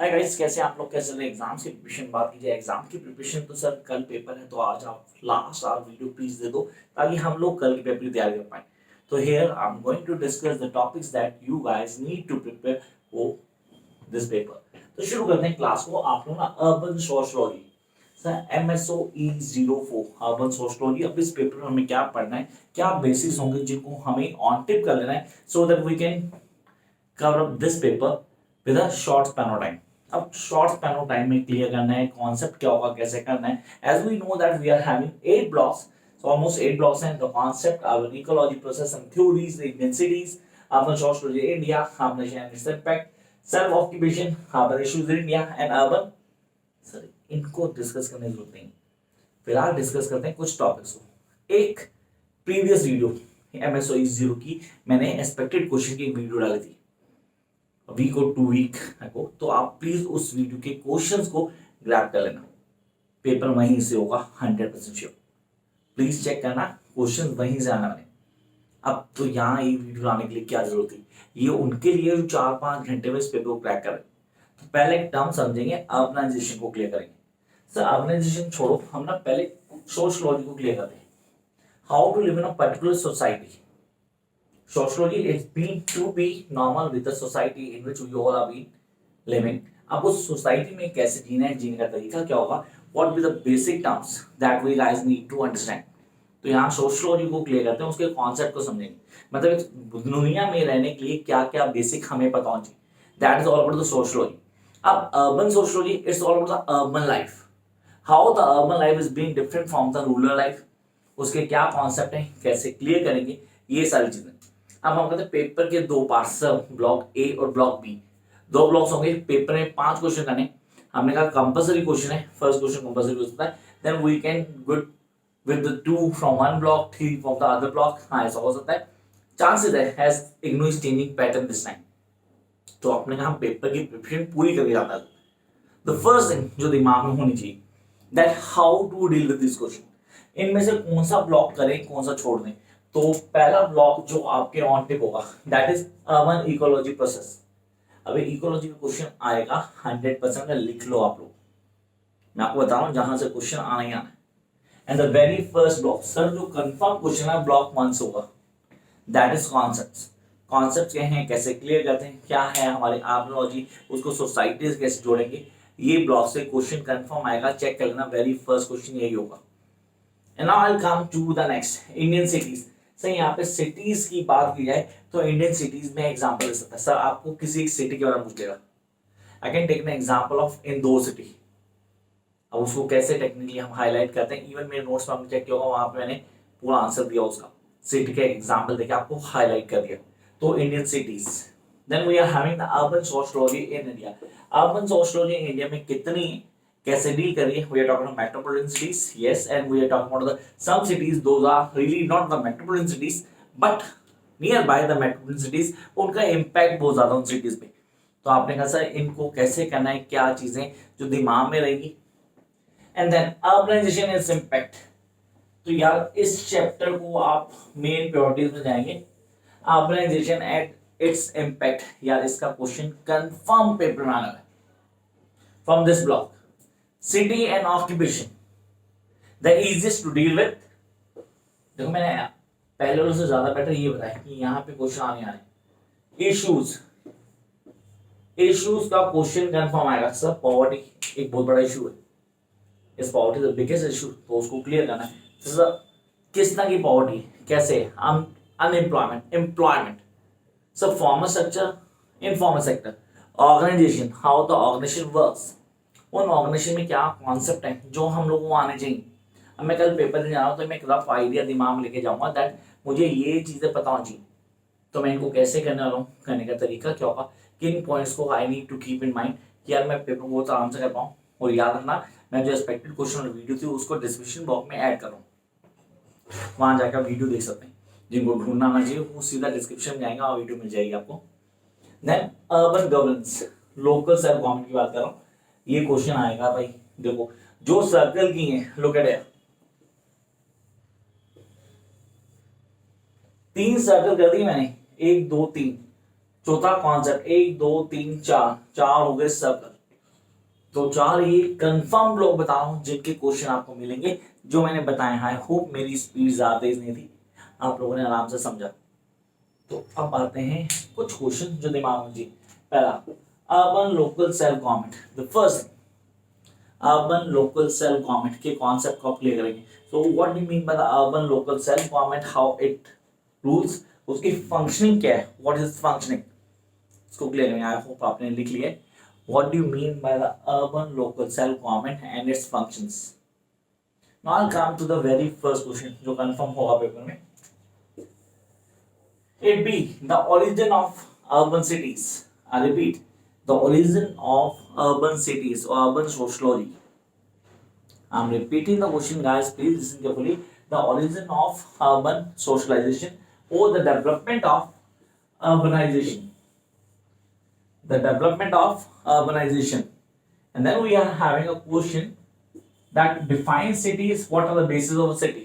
Hi guys, कैसे हैं आप लोग? कैसे रहे एग्जाम्स की प्रिपरेशन? बात कीजिए एग्जाम की प्रिपरेशन तो सर कल पेपर है, तो आज आप लास्ट आवर वीडियो प्लीज दे दो ताकि हम लोग कल के पेपर की तैयारी कर पाए। तो here I am going to discuss the topics that you guys need to prepare for this paper. तो शुरू करते हैं क्लास को। आप लोग ना urban sociology sir MSOE04 urban sociology. अब इस पेपर में हमें क्या पढ़ना है, क्या बेसिक्स होंगे जिनको हमें ऑन टिप कर लेना है so that we can cover up this paper with a short span of time। अब short span of time में क्लियर करना है कॉन्सेप्ट क्या होगा, कैसे करना है। As we know that we are having 8 blocks, so almost 8 blocks हैं। The concept, our ecology process and theories, the densities, urban sociology India, urban and its impact, self occupation, urban issues in India and urban। Sir इनको discuss करने की जरूरत नहीं, फिलहाल discuss करते हैं कुछ टॉपिक्स को। एक प्रीवियस वीडियो MSOE 0 की मैंने एक्सपेक्टेड क्वेश्चन की एक वीडियो डाली थी वीक और 2 वीक अगो, तो आप प्लीज उस वीडियो के क्वेश्चंस को ग्रैब कर लेना। पेपर वहीं से होगा 100% श्योर। प्लीज चेक करना, क्वेश्चंस वहीं से आना। मैंने अब तो यहाँ ये वीडियो लाने के लिए क्या जरूरत थी, ये उनके लिए जो 4-5 घंटे में इस पेपर को क्रैक करें। तो पहले एक टर्म समझेंगे, अर्बनाइजेशन को क्लियर करेंगे। सर अर्बनाइजेशन छोड़ो, हम ना पहले सोशलॉजी को क्लियर करते हैं। How to live in a particular society. Sociology is been to be normal with the society in which we all have been living। अब उस सोसाइटी में कैसे जीना है, जीने का तरीका क्या होगा, what be the basic terms that we guys need to understand. तो यहाँ सोशलॉजी को क्लियर करते हैं, उसके कॉन्सेप्ट को समझेंगे। मतलब एक दुनिया में रहने के लिए क्या क्या बेसिक हमें पता होना चाहिए, that is all about the sociology. अब urban sociology it's all about the urban life, how the urban life is being different from the rural life, उसके क्या कॉन्सेप्ट है, कैसे क्लियर करेंगे, ये सारी चीजें। अब हम कहते हैं पेपर के 2 पार्ट्स, ब्लॉक ए और ब्लॉक बी। 2 ब्लॉक्स होंगे, पेपर में 5 क्वेश्चन करने। हमने कहा कंपलसरी क्वेश्चन है, फर्स्ट क्वेश्चन कंपलसरी क्वेश्चन है, then we can good with the 2 from one block, 3 from the other block. हाँ ऐसा हो सकता है, चांसेस है as IGNOU is changing pattern this time. तो आपने कहा पेपर की प्रिपरेशन पूरी करके जाता है। द फर्स्ट थिंग जो दिमाग में होनी चाहिए, that how to deal with this question. इनमें से कौन सा ब्लॉक करें, कौन सा छोड़ दें। तो पहला ब्लॉक जो आपके ऑन टिप होगा that is urban ecology process. अभी इकोलॉजी का क्वेश्चन आएगा 100%, लिख लो आप लोग। मैं आपको बता रहा हूं जहां से क्वेश्चन आना ही आना है। And the very first block, sir जो कंफर्म क्वेश्चन है ब्लॉक 1 से होगा, दैट इज कॉन्सेप्ट्स। कॉन्सेप्ट्स क्या हैं, कैसे क्लियर करते हैं, क्या है हमारी आर्बोलॉजी, उसको सोसाइटीज कैसे जोड़ेंगे, ये ब्लॉक से क्वेश्चन कंफर्म आएगा। चेक कर लेना, वेरी फर्स्ट क्वेश्चन यही होगा। And now I will come to the next, Indian cities. Sir यहाँ पे सिटीज की बात की जाए तो इंडियन सिटीज में एग्जांपल दे सकता है। सर आपको किसी एक सिटी के बारे में पूछ लेगा, I can take an example of Indore city. अब उसको कैसे टेक्निकली हम हाईलाइट करते हैं, इवन मेरे नोट्स में आपने चेक किया होगा, वहां पे मैंने पूरा आंसर दिया उसका, सिटी का एग्जांपल देके आपको हाईलाइट कर दिया। तो Indian cities, then we are having the urban sociology in India. Urban sociology in में कितनी, कैसे डील करिए। We are talking about metropolitan cities, yes, and we are talking about the some cities, those are really not the metropolitan cities, but nearby the metropolitan cities, उनका impact बहुत ज्यादा उन cities पे। तो आपने कहा सर इनको कैसे करना है, क्या चीजें जो दिमाग में रहेगी। And then urbanization is impact. तो यार इस चैप्टर को आप मेन प्रायोरिटीज में जाएंगे, अर्बनाइजेशन एट इट्स इम्पैक्ट। यार इसका क्वेश्चन कंफर्म पेपर में आना है from this block. City and occupation, the easiest to deal with। देखो मैंने पहले वालों से ज्यादा बेटर ये बताया कि यहाँ पे क्वेश्चन आने आ रहे। इश्यूज, इश्यूज का क्वेश्चन कंफर्म आएगा। सर पॉवर्टी एक बहुत बड़ा इशू है, इस पॉवर्टी द बिगेस्ट इशू, तो उसको क्लियर करना है। सर किस तरह की पॉवर्टी, कैसे, unemployment, employment. Sir formal structure, informal sector, organization, how the organization works, उन ऑर्गेनाइजेशन में क्या कॉन्सेप्ट है जो हम लोगों को आने चाहिए। अब मैं कल पेपर देने जा रहा हूँ तो मैं एक रफ आइडिया दिमाग में लेके जाऊंगा दैट मुझे ये चीजें पता होनी चाहिए। तो मैं इनको कैसे करने वाला हूँ, करने का तरीका क्या होगा, किन पॉइंट्स को I need to keep in mind कि यार मैं पेपर बहुत आराम से कर पाऊँ। और याद रखना, मैं जो एक्सपेक्टेड क्वेश्चन वीडियो थी उसको डिस्क्रिप्शन बॉक्स में ऐड करूँ, वहां जाकर वीडियो देख सकते हैं। जिनको ढूंढना ना चाहिए वो सीधा डिस्क्रिप्शन में जाएगा और वीडियो मिल जाएगी आपको। Then urban governance, local self government की बात कर रहा हूँ, ये क्वेश्चन आएगा भाई। देखो जो सर्कल की है, लुक एट इट, 3 सर्कल कर दिए मैंने, 1 2 3, चौथा कॉन्सेप्ट 1 2 3 4, 4 हो गए सर्कल। तो चार ये कंफर्म ब्लॉक बता रहा हूँ जिनके क्वेश्चन आपको मिलेंगे जो मैंने बताए। आई होप मेरी स्पीड ज्यादा तेज नहीं थी, आप लोगों ने आराम से समझा। तो अब आते हैं कुछ क्वेश्चन जो दिमाग में जी। पहला, urban local self government. The first, urban local self government के कॉन्सेप्ट को क्लियर करेंगे। So what do mean by the urban local self government, how it rules, उसकी फंक्शनिंग क्या है, व्हाट इज फंक्शनिंग, इसको क्लियर करेंगे। आई होप आपने लिख लिया। What do you mean by the urban local self government and its functions? Now I'll come to the very first question जो confirm होगा पेपर में। It be the origin of urban cities. I repeat, the origin of urban cities or urban sociology. I'm repeating the question, guys. Please listen carefully. The origin of urban socialization or the development of urbanization. The development of urbanization, and then we are having a question that defines cities. What are the basis of a city?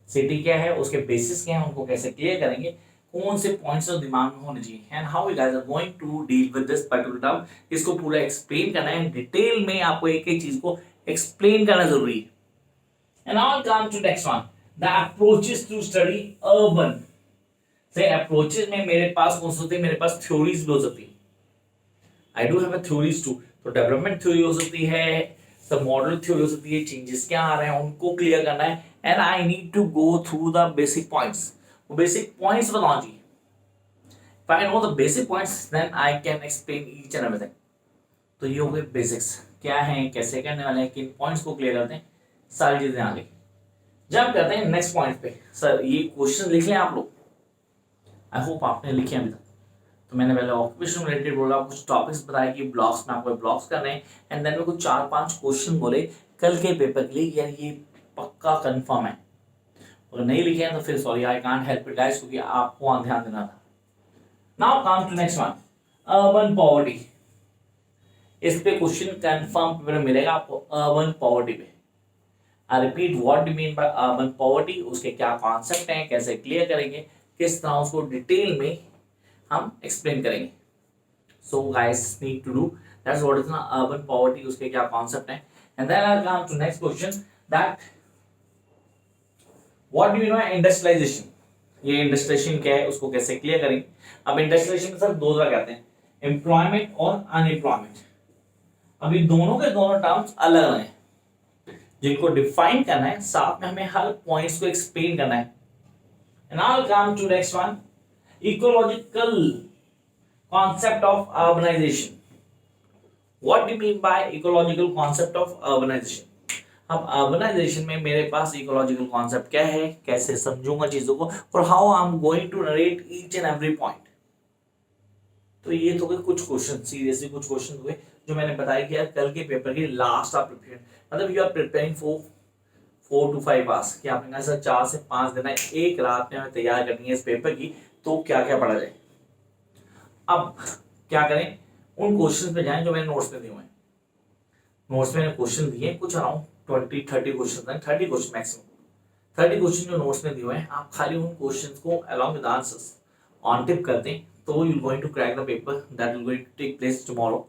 City क्या है, उसके basis क्या है, उनको कैसे clear करेंगे, कौन से points तो दिमाग में होने चाहिए, and how you guys are going to deal with this particular term. इसको पूरा explain करना है डिटेल में, आपको एक एक चीज को explain करना जरूरी है। And now I'll come to next one, the approaches to study urban. से approaches में मेरे पास कौन सी होती है, मेरे पास theories भी हो सकती है। I do have a theories too. तो डेवलपमेंट थ्योरी हो सकती है, सब मॉडल थ्योरी हो सकती है, चेंजेस क्या आ रहे हैं उनको क्लियर करना है, and I need to go through the basic points. वो बेसिक पॉइंट्स बताना चाहिए। If I know the basic points, then I can explain each and everything. तो ये हो गए बेसिक्स, क्या है, कैसे करने वाले हैं, किन पॉइंट्स को क्लियर करते हैं, सारी चीजें आ गई। जब करते हैं नेक्स्ट पॉइंट पे। सर ये क्वेश्चन लिख लें आप लोग, आई होप आपने लिखे अभी तक। तो मैंने पहले ऑक्यूपेशन रिलेटेड बोला, कुछ टॉपिक्स बताए कि ब्लॉग्स में आपको ब्लॉग्स करने हैं, एंड देन में कुछ 4-5 क्वेश्चन बोले कल के पेपर के लिए, यार ये पक्का कंफर्म है। अगर नहीं लिखे हैं तो फिर sorry, I can't help it guys, क्योंकि आपको वहां ध्यान देना था। Now come to next one, urban poverty. इस पे क्वेश्चन कंफर्म पेपर में मिलेगा आपको, अर्बन पॉवर्टी पे। I repeat, what do mean by urban poverty, उसके क्या कॉन्सेप्ट हैं, कैसे क्लियर करेंगे, किस तरह उसको डिटेल में हम एक्सप्लेन करेंगे। So guys need to do that's what is ना अर्बन पॉवर्टी, उसके क्या कॉन्सेप्ट हैं, and then I come to next question that what do you know industrialization. ये इंडस्ट्रियलाइजेशन क्या है, उसको कैसे क्लियर करेंगे। अब इंडस्ट्रियलाइजेशन में सर दो तरह कहते हैं, एम्प्लॉयमेंट और अनएम्प्लॉयमेंट। अभी दोनों के दोनों टर्म्स अलग अलग हैं, जिनको डिफाइन करना है, साथ में हमें हर पॉइंट्स को एक्सप्लेन करना है। And I will come to next one, ecological concept of urbanization. What do you mean by ecological concept of urbanization? अब urbanization में मेरे पास ecological concept क्या है, कैसे समझूंगा चीजों को, और how I'm going to narrate each and every point. तो ये तो कुछ क्वेश्चन, सीरियसली कुछ क्वेश्चन हुए जो मैंने बताया कि यार कल के पेपर के लास्ट आप प्रिपेयर, मतलब you are preparing for 4 to 5 hours, कि आपने कहा सर 4 से 5 दिन है, एक रात में हमें तैयार करनी है इस पेपर की, तो क्या क्या पढ़ा जाए। अब क्या करें, उन क्वेश्चंस पे जाएं जो मैंने नोट्स में दिए हुए हैं। नोट्स में मैंने क्वेश्चन दिए कुछ अराउंड 20-30 क्वेश्चन हैं, 30 क्वेश्चन मैक्सिमम, 30 क्वेश्चन जो नोट्स में दिए हुए हैं, आप खाली उन क्वेश्चंस को along with answers on tip करते हैं, तो you going to crack the paper that will going to take place tomorrow.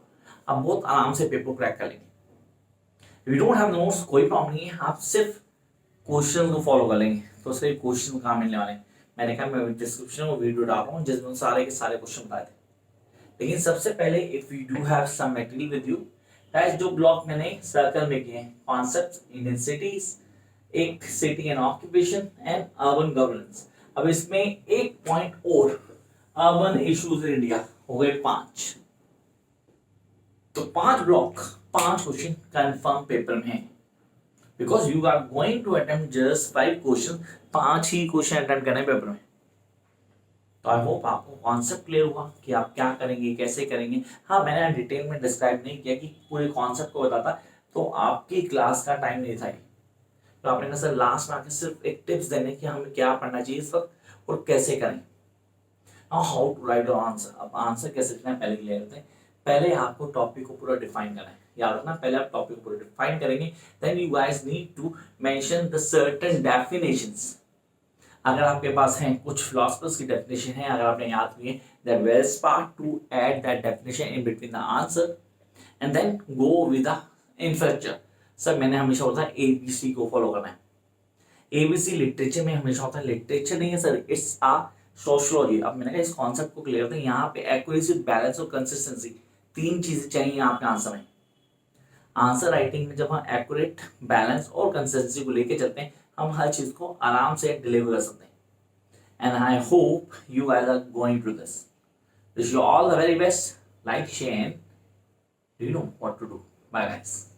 आप बहुत आराम से पेपर क्रैक कर लेंगे। If you don't have notes कोई प्रॉब्लम नहीं है, आप सिर्फ क्वेश्चन को फॉलो कर लेंगे, तो सिर्फ क्वेश्चन कहाँ मिलने वाले हैं। मैंने कहा मैं डिस्क्रिप्शन में वीडियो डाल रहा हूँ जिसमें सारे के सारे क्वेश्चन बताए थे। लेकिन सबसे पहले if you do have some material with you, guys जो ब्लॉक मैंने सर्कल में किए हैं, कॉन्सेप्ट्स, इंडियन सिटीज, एक city and occupation and urban governance. अब इसमें एक पॉइंट और, अर्बन इश्यूज इन इंडिया, हो गए 5। तो 5 ब्लॉक, 5 क्वेश्चन कंफर्म पेपर में है, because you are going to attempt just 5 question, 5 he question attempt करने पेपर में। तो आई होप आपको कॉन्सेप्ट क्लियर हुआ कि आप क्या करेंगे, कैसे करेंगे। हाँ, मैंने डिटेल में डिस्क्राइब नहीं किया कि पूरे कॉन्सेप्ट को बताता, तो आपकी क्लास का टाइम नहीं था। तो आपने कहा सर लास्ट में आके सिर्फ एक टिप्स देने कि हमें क्या पढ़ना चाहिए इस वक्त और कैसे करें। Now how to write your answer. अब आंसर कैसे लिखना है पहले क्लियर करते हैं। पहले आपको टॉपिक को पूरा डिफाइन करना है, याद रखना, पहले आप टॉपिक को पूरा डिफाइन करेंगे, then you guys need to mention the certain definitions. अगर आपके पास हैं कुछ फिलोसफर्स की डेफिनेशन है, अगर आपने याद की है, that wells part to add that definition in between the answer, and then go with the infrastructure. Sir मैंने हमेशा बोला था ABC को फॉलो करना है। ABC लिटरेचर में हमेशा होता है, लिटरेचर नहीं है सर, इट्स अ सोशियोलॉजी। अब मैंने कहा इस कॉन्सेप्ट को क्लियर करते हैं। यहाँ पे एक्यूरेसी, बैलेंस और कंसिस्टेंसी, तीन चीजें चाहिए यहाँ पे आंसर में। आंसर राइटिंग में जब हम एक्यूरेट, बैलेंस और कंसिस्टेंसी को लेके चलते हैं, हम हर चीज को आराम से डिलीवर कर सकते हैं। And I hope you guys are going to this. Wish you all the very best. Like, share, and you know what to do. Bye guys.